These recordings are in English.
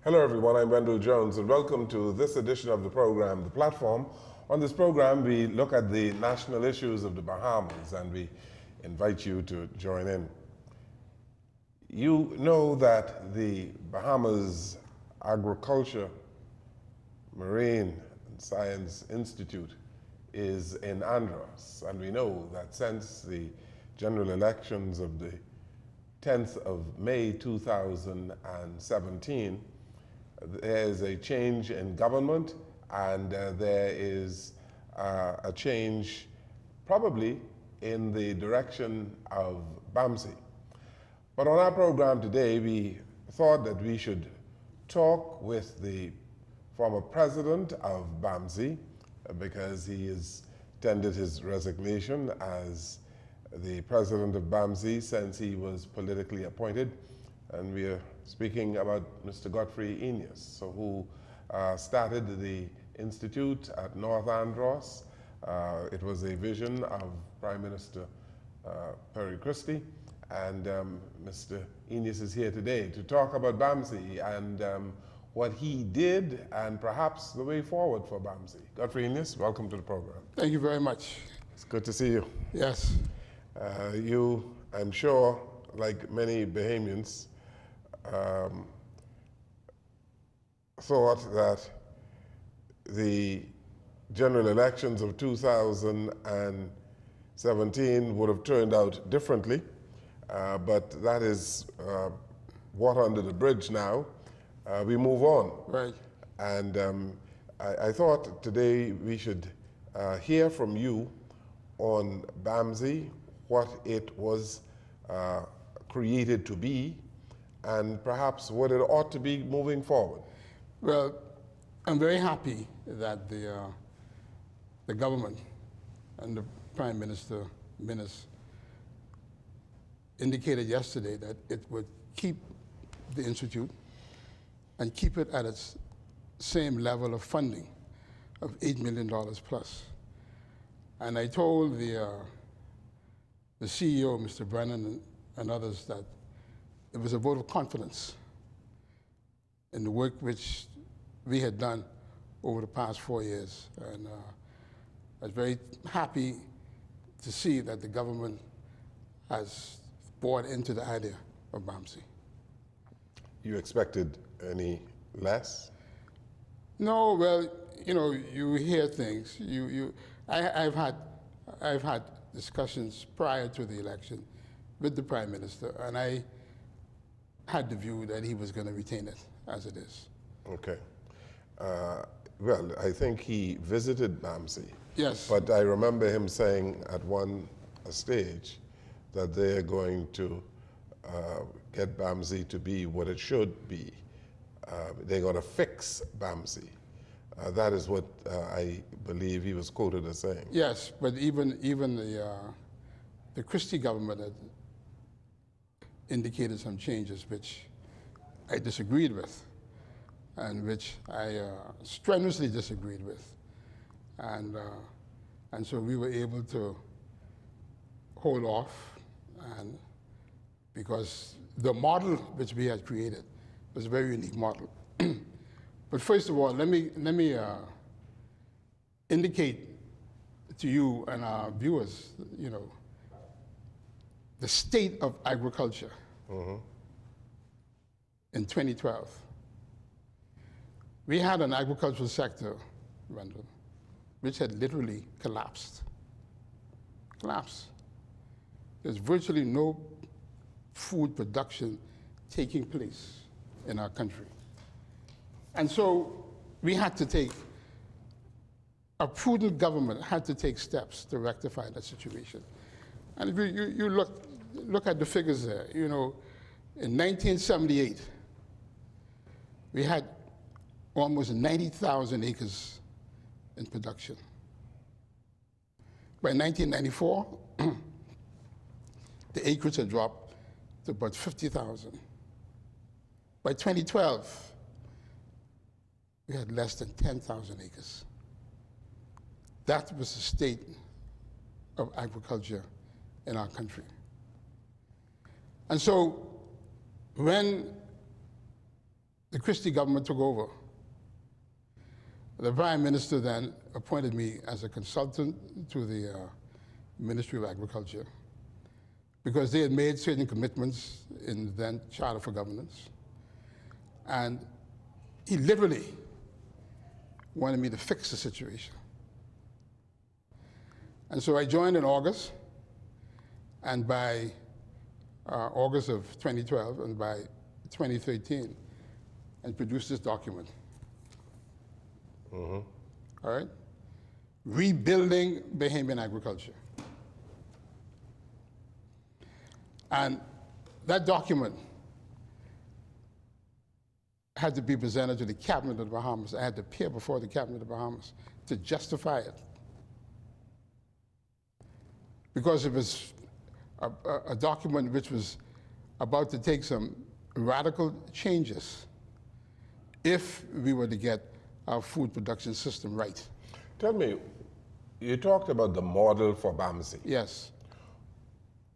Hello everyone, I'm Wendell Jones and welcome to this edition of the program, The Platform. On this program we look at the national issues of the Bahamas and we invite you to join in. You know that the Bahamas Agriculture, Marine and Science Institute is in Andros, and we know that since the general elections of the 10th of May 2017, there is a change in government and there is a change probably in the direction of BAMSI. But on our program today, we thought that we should talk with the former president of BAMSI because he has tendered his resignation as the president of BAMSI since he was politically appointed. And we are speaking about Mr. Godfrey Eneas, who started the institute at North Andros. It was a vision of Prime Minister Perry Christie, and Mr. Eneas is here today to talk about BAMSI and what he did and perhaps the way forward for BAMSI. Godfrey Eneas, welcome to the program. Thank you very much. It's good to see you. Yes. You, I'm sure, like many Bahamians, thought that the general elections of 2017 would have turned out differently, but that is water under the bridge now. We move on. Right. And I thought today we should hear from you on BAMSI, what it was created to be, and perhaps what it ought to be moving forward. Well, I'm very happy that the government and the Prime Minister, Minas, indicated yesterday that it would keep the Institute and keep it at its same level of funding of $8 million plus. And I told the CEO, Mr. Brennan, and others that it was a vote of confidence in the work which we had done over the past 4 years. And I was very happy to see that the government has bought into the idea of BAMSI. You expected any less? No, well, you know, you hear things. I've had discussions prior to the election with the Prime Minister, and I had the view that he was going to retain it as it is. Okay. Well, I think he visited BAMSI. Yes. But I remember him saying at one stage that they're going to get BAMSI to be what it should be. They're going to fix BAMSI. That is what I believe he was quoted as saying. Yes, but even the Christie government had indicated some changes which I disagreed with, and which I strenuously disagreed with, and so we were able to hold off, and because the model which we had created was a very unique model. But first of all, let me indicate to you and our viewers, you know, the state of agriculture in 2012. We had an agricultural sector, Randall, which had literally collapsed. Collapsed. There's virtually no food production taking place in our country. And so we had to take, a prudent government had to take steps to rectify that situation. And if you look at the figures there, you know, in 1978, we had almost 90,000 acres in production. By 1994, the acreage had dropped to about 50,000. By 2012, we had less than 10,000 acres. That was the state of agriculture in our country. And so when the Christie government took over, the Prime Minister then appointed me as a consultant to the Ministry of Agriculture because they had made certain commitments in the then Charter for Governance. And he literally wanted me to fix the situation. And so I joined in August, and by August of 2012, and by 2013, I produced this document. All right? Rebuilding Bahamian agriculture. And that document had to be presented to the Cabinet of the Bahamas. I had to appear before the Cabinet of the Bahamas to justify it. Because it was a document which was about to take some radical changes if we were to get our food production system right. Tell me, you talked about the model for BAMSI. Yes.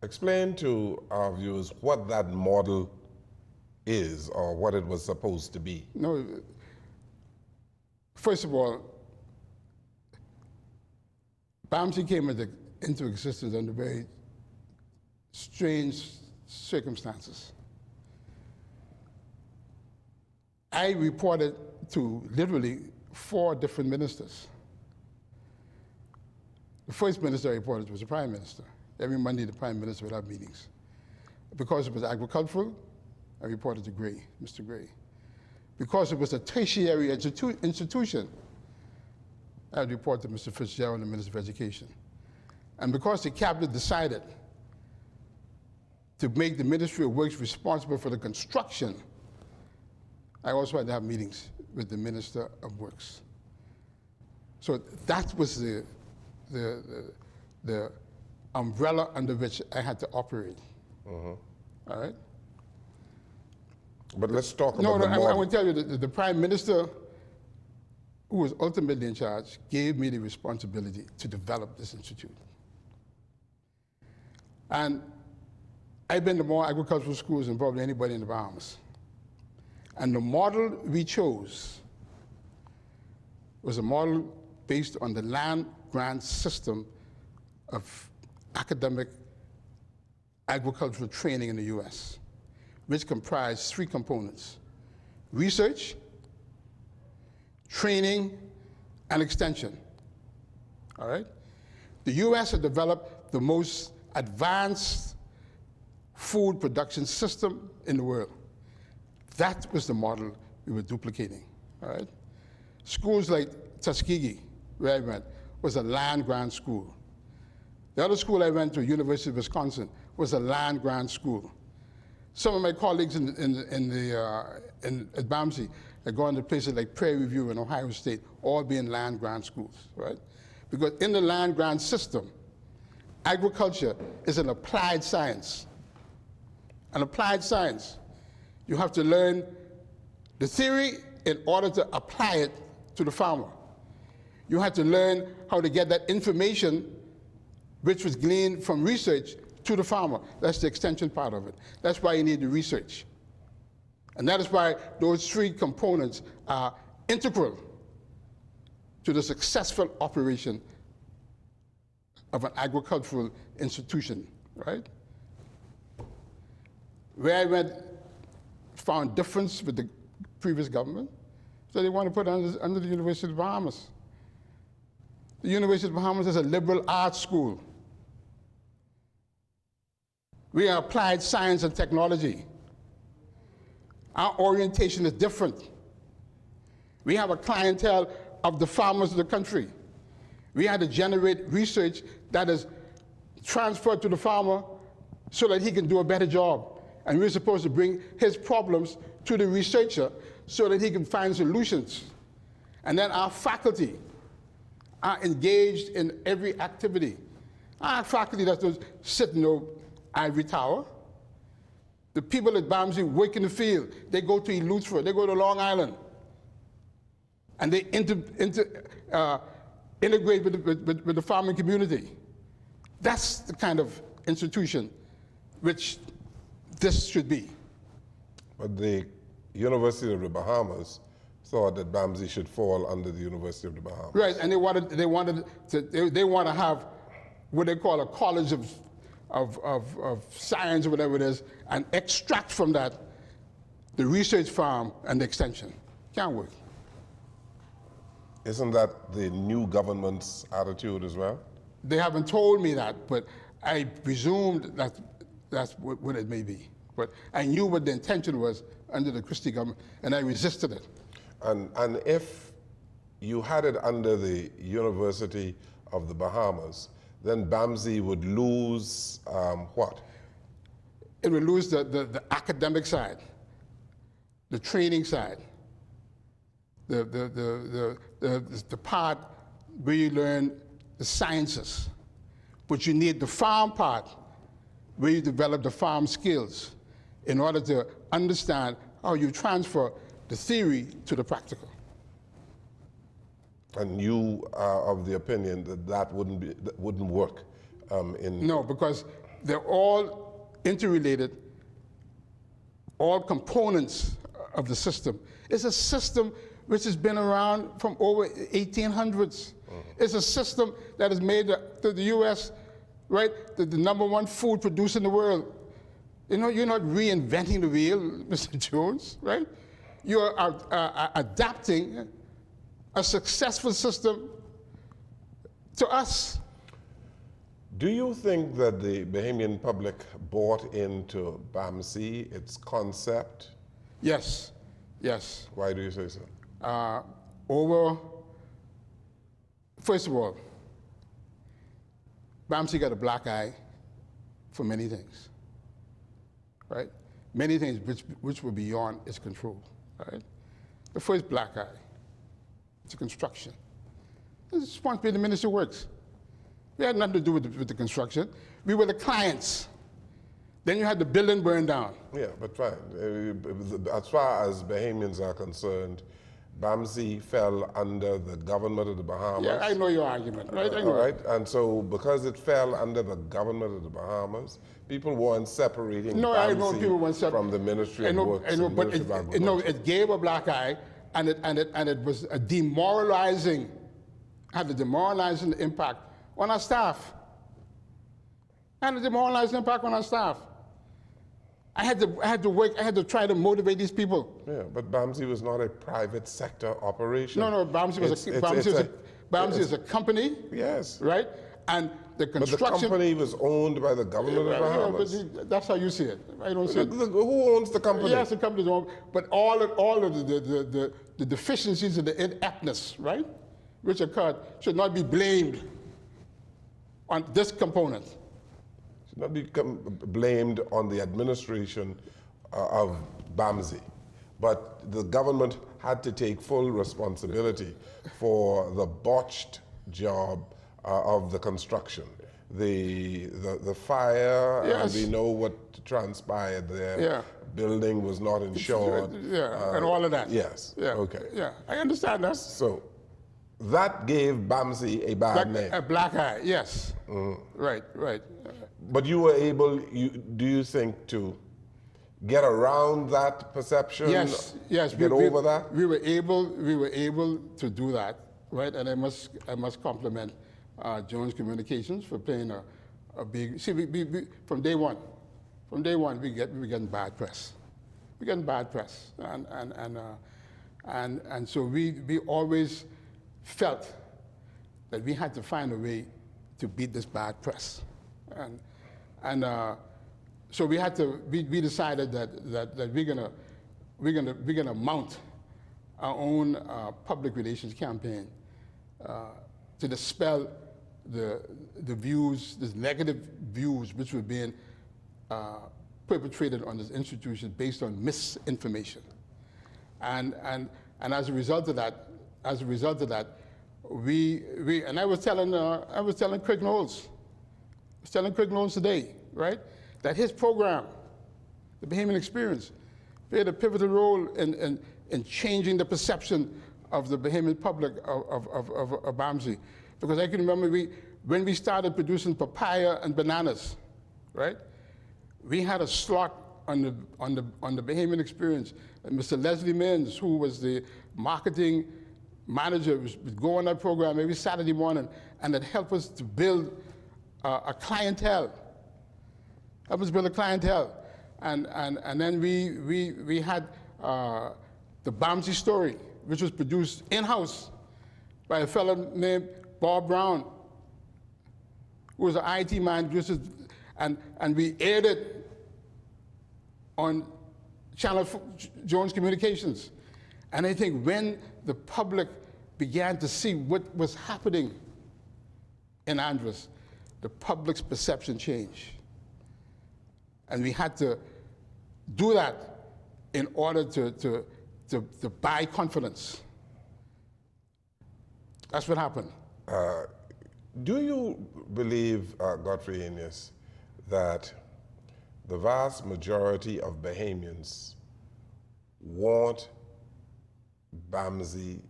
Explain to our viewers what that model is or what it was supposed to be. No, first of all, BAMSI came into existence under very strange circumstances. I reported to literally 4 different ministers. The first minister I reported was the Prime Minister. Every Monday, the Prime Minister would have meetings. Because it was agricultural, I reported to Gray, Mr. Gray. Because it was a tertiary institution, I would report to Mr. Fitzgerald, the Minister of Education. And because the Cabinet decided to make the Ministry of Works responsible for the construction, I also had to have meetings with the Minister of Works. So that was the umbrella under which I had to operate. All right? But let's talk about the model. I want to tell you that the Prime Minister, who was ultimately in charge, gave me the responsibility to develop this institute. And I've been to more agricultural schools than probably anybody in the Bahamas. And the model we chose was a model based on the land-grant system of academic agricultural training in the US, which comprised 3 components: research, training, and extension. All right? The US had developed the most advanced food production system in the world. That was the model we were duplicating. All right? Schools like Tuskegee, where I went, was a land-grant school. The other school I went to, University of Wisconsin, was a land-grant school. Some of my colleagues at BAMSI had gone to places like Prairie View and Ohio State, all being land-grant schools, right? Because in the land-grant system, agriculture is an applied science. An applied science. You have to learn the theory in order to apply it to the farmer. You have to learn how to get that information which was gleaned from research to the farmer. That's the extension part of it. That's why you need the research. And that is why those 3 components are integral to the successful operation of an agricultural institution, right? Where I went, found difference with the previous government, so they want to put it under the University of the Bahamas. The University of the Bahamas is a liberal arts school. We are applied science and technology. Our orientation is different. We have a clientele of the farmers of the country. We had to generate research that is transferred to the farmer so that he can do a better job. And we're supposed to bring his problems to the researcher so that he can find solutions. And then our faculty are engaged in every activity. Our faculty doesn't sit in no ivory tower. The people at BAMSI work in the field. They go to Eleuthera, they go to Long Island. And they integrate with the farming community. That's the kind of institution which this should be. But University of the Bahamas thought that BAMSI should fall under the University of the Bahamas. Right, and they want to have what they call a college of science or whatever it is, and extract from that the research farm and the extension. Can't work. Isn't that the new government's attitude as well? They haven't told me that, but I presumed that's what it may be. But I knew what the intention was under the Christie government, and I resisted it. And if you had it under the University of the Bahamas, then BAMSI would lose what? It would lose the academic side, the training side, the part where you learn the sciences. But you need the farm part where you develop the farm skills in order to understand how you transfer the theory to the practical. And you are of the opinion that that wouldn't work No, because they're all interrelated, all components of the system. It's a system which has been around from over 1800s. It's a system that has made the U.S., right, the #1 food producer in the world. You know, you're not reinventing the wheel, Mr. Jones, right? You're adapting a successful system to us. Do you think that the Bahamian public bought into BAMSI, its concept? Yes, yes. Why do you say so? First of all, BAMSI got a black eye for many things, right? Many things which were beyond its control, right? The first black eye, it's a construction. It's responsibility of the Ministry of Works. We had nothing to do with the construction. We were the clients. Then you had the building burned down. Yeah, but fine. As far as Bahamians are concerned, BAMSI fell under the government of the Bahamas. Yeah, I know your argument, right? I know. All right, and so because it fell under the government of the Bahamas, people weren't separating I know people weren't from the Ministry of Works. I know, but it gave a black eye, and it was a demoralizing, had a demoralizing impact on our staff. Had a demoralizing impact on our staff. I had to try to motivate these people. Yeah, but BAMSI was not a private sector operation. No, BAMSI is a company. Yes. Right? And the construction. But the company was owned by the government of the Bahamas. But that's how you see it. I don't see it. Who owns the company? Yes, the company's owned. But all of the deficiencies and the ineptness, right, which occurred, should not be blamed on this component. Not be blamed on the administration of BAMSI, but the government had to take full responsibility for the botched job of the construction. The fire, yes. And we know what transpired there. Yeah. Building was not insured. Yeah, and all of that. Yes, yeah. Okay. Yeah, I understand that. So that gave BAMSI a bad name. A black eye, yes. Right. But you were able, do you think, to get around that perception? Yes. Get over that? We were able to do that, right? And I must compliment Jones Communications for playing a big. See, we from day one, we were getting bad press. We're getting bad press, and so we always felt that we had to find a way to beat this bad press, and so we had to. We decided that we're gonna mount our own public relations campaign to dispel the views, the negative views which were being perpetrated on this institution based on misinformation, and as a result of that, we and I was telling Craig Knowles, today, right, that his program, the Bahamian Experience, played a pivotal role in changing the perception of the Bahamian public of BAMSI. Because I can remember when we started producing papaya and bananas, right, we had a slot on the Bahamian experience. And Mr. Leslie Mins, who was the marketing manager, would go on that program every Saturday morning, and it helped us to build a clientele. Help us build a clientele. And then we had the BAMSI story, which was produced in-house by a fellow named Bob Brown, who was an IT man, and we aired it on Channel Jones Communications. And I think when the public began to see what was happening in Andros, the public's perception changed. And we had to do that in order to buy confidence. That's what happened. Do you believe, Godfrey Enyas, that the vast majority of Bahamians want BAMSI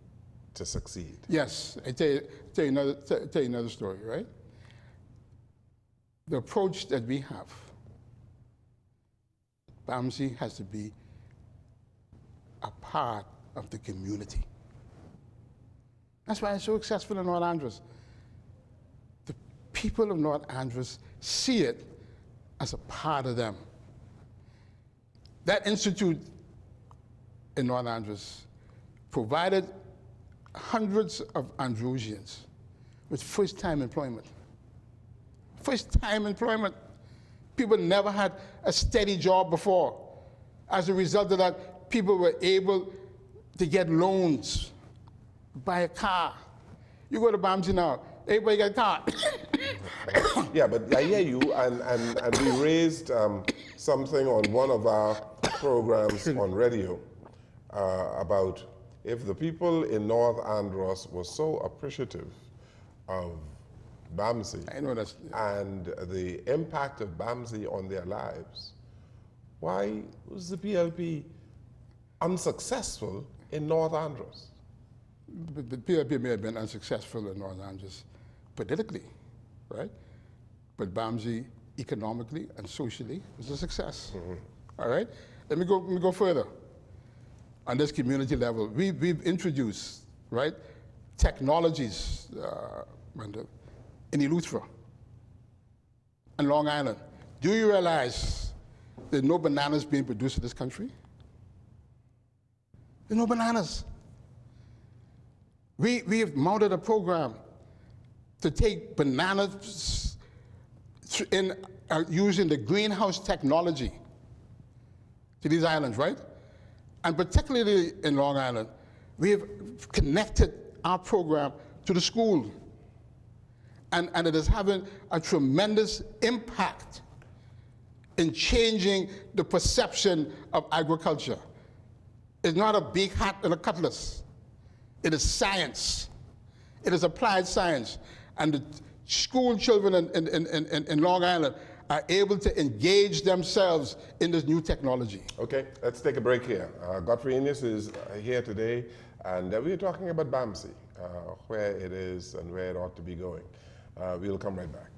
to succeed? Yes, I tell you another story, right? The approach that we have, BAMSI has to be a part of the community. That's why it's so successful in North Andros. The people of North Andros see it as a part of them. That institute in North Andros provided hundreds of Androsians with first-time employment. First-time employment. People never had a steady job before. As a result of that, people were able to get loans, buy a car. You go to BAMSI now, everybody got a car. Yeah, but I hear you, and we raised something on one of our programs on radio about if the people in North Andros were so appreciative of BAMSI I know that's, and the impact of BAMSI on their lives, why was the PLP unsuccessful in North Andros? the PLP may have been unsuccessful in North Andros politically, right? But BAMSI economically and socially was a success. All right? Let me go further. On this community level, we've introduced, right, technologies in Eleuthera and Long Island. Do you realize there's no bananas being produced in this country? There's no bananas. We have mounted a program to take bananas using the greenhouse technology to these islands, right? And particularly in Long Island, we have connected our program to the school. And it is having a tremendous impact in changing the perception of agriculture. It's not a big hat and a cutlass. It is science. It is applied science. And the school children in Long Island are able to engage themselves in this new technology. Okay, let's take a break here. Godfrey Enyas is here today, and we're talking about BAMSI, where it is and where it ought to be going. We'll come right back.